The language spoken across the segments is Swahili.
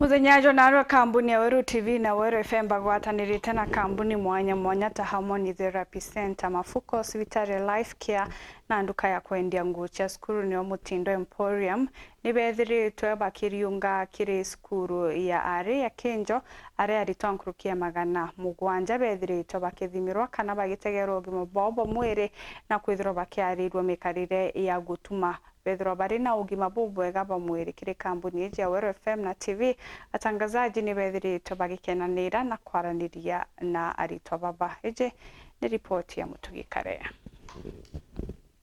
Muthenyajo narwa kambuni ya Weru TV na Weru FM bagwatanirite na kambuni mwanya ta Harmony Therapy Center mafuko hospitali life care na nduka ya kwendia nguo cia skuru ni Mutindo Emporium nibethiritwe bakiriunga kiri skuru ya AARI ya KINJO aria aritwankurukia magana mugwanja bethiritwe bakithimirwa kana bagitegerwo gimo bobo mwiri na kwithirwa bakiarirwo mikarire ya gutuma Pedro bari na ugima bubwega bamwiri kiri kambuni ya Weru FM na TV atangazaji ni bethiritwe bagikenanira na kwaraniria na ARITWA baba eje ni ripoti ya Mutugikarea.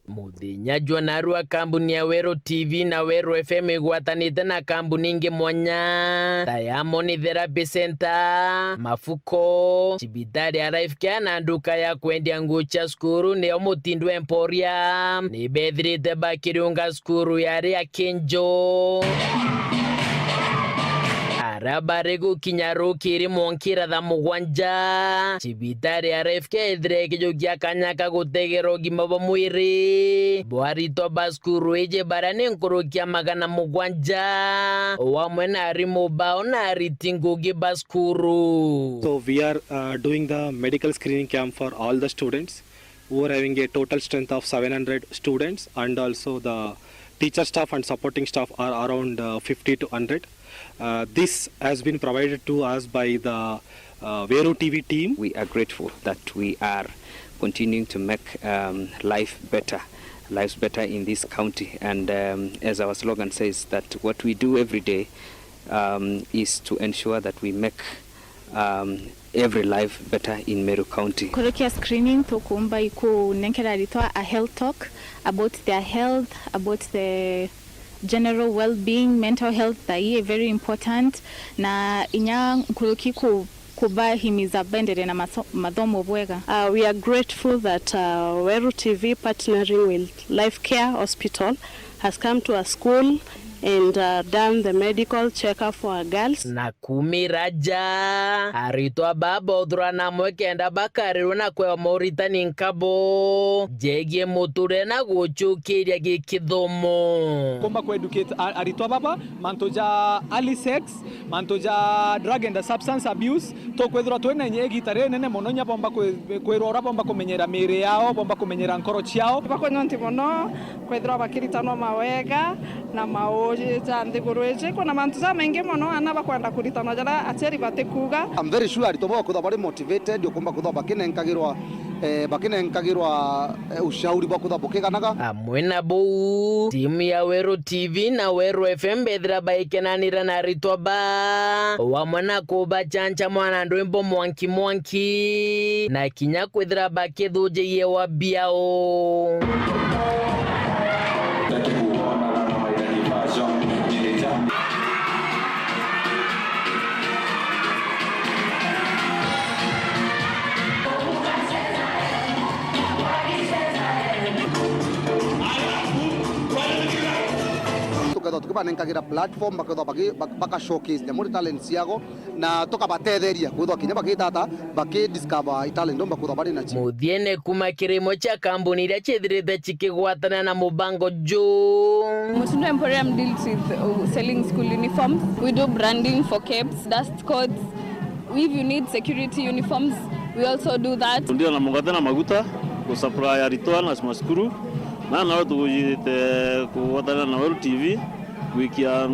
Muthenyajo narwa kambuni ya Weru TV na Weru FM igwatanite na kambuni ingi mwanya ta Harmony Therapy Center mafuko hospitali ya life care na nduka ya kwendia nguo cia skuru ni Mutindo Emporium ni bethirite bakiriunga skuru ya KINJO Arabarego kinyaru kiri monkira tha mugwanja cibitari ya RFK edrege jogia kanyaka gutegero gimabo mwiri bwarito baskuru eje barane nkorokia magana mugwanja wamwe na arimobao na aritingugi baskuru. So we are doing the medical screening camp for all the students who are having a total strength of 700 students, and also the teacher staff and supporting staff are around 50 to 100. This has been provided to us by the Weru TV team. We are grateful that we are continuing to make lives better in this county, and as our slogan says, that what we do every day is to ensure that we make every life better in Meru County. Kurukia screening tukumba iku nenkera ARITWA a health talk about their health, about the general well-being, mental health that is very important na inya kuruki kuba himiza bendere na mathomo bwega. We are grateful that Weru TV partnering with Life Care Hospital has come to our school and done the medical checkup for our girls. Na kumiraja ARITWA baba udhurana mwekenda bakariru na kwewa MAURITANI nkabo jegie muture na guchukiria gikithomo komba ku educate ARITWA baba mantoja early sex mantoja drug and substance abuse to kwethira twene nyegitare nene mono nya bomba kwirora bomba kumenyera miri yao bomba kumenyera nkoro ciao bakononti mono kwethira bakiritanwa mawega na I'm very sure ARITWA kuda bari motivated yokumba kuda bakinenkagirwa ushauri bakuda bokeganaga amwe na bou timu ya Weru TV na Weru FM bethira baikenanira na ARITWA ba wamwe na kuba chancha mwana ndwimbo mwanki na kinya kwethira bakithuje yewa biao tukibanenkagira platform baka showcase nyamuri talents yago na toka batetheria kwithwa kinya bakitata bakidiscover talent ndo bakutha bari na chi muthiene kuma kirimo cha kambuni iria chithirite chikigwatana na mubango jo. Mutindo Emporium deals with selling school uniforms. We do branding for capes, dust coats. If you need security uniforms, we also do that. Ndio na mungatana maguta ku supply ARITWA na maskuru na nawe tugite kuwatana na Weru TV wiki ya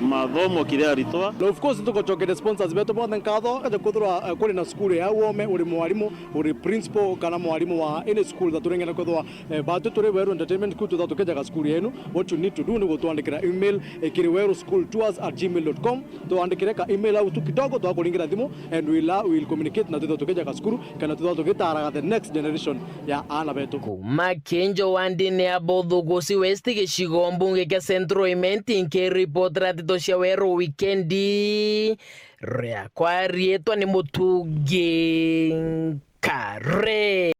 mathomo kire ARITWA. Of course tuko chokere sponsors beto bonde nkatho kaje kuthura kuri na skuru ya wome uri mwalimu uri principal kana mwalimu wa any school that turengena kuthwa batu turi Weru entertainment kutu that tukejaga skuru yenu. What you need to do ni gutwandikira email kiri weruschooltours@gmail.com tuandikire ka email au tukidogo twakuringira thimu and we will communicate na tuto tukejaga skuru kana tuto tukitaraga the next generation ya ana betu kuma KINJO wandine abothugusi west gicigo mbunge kia Central Imenti nke report cia Weru weekendi ria kwa rietwa ni Mutungi Kare.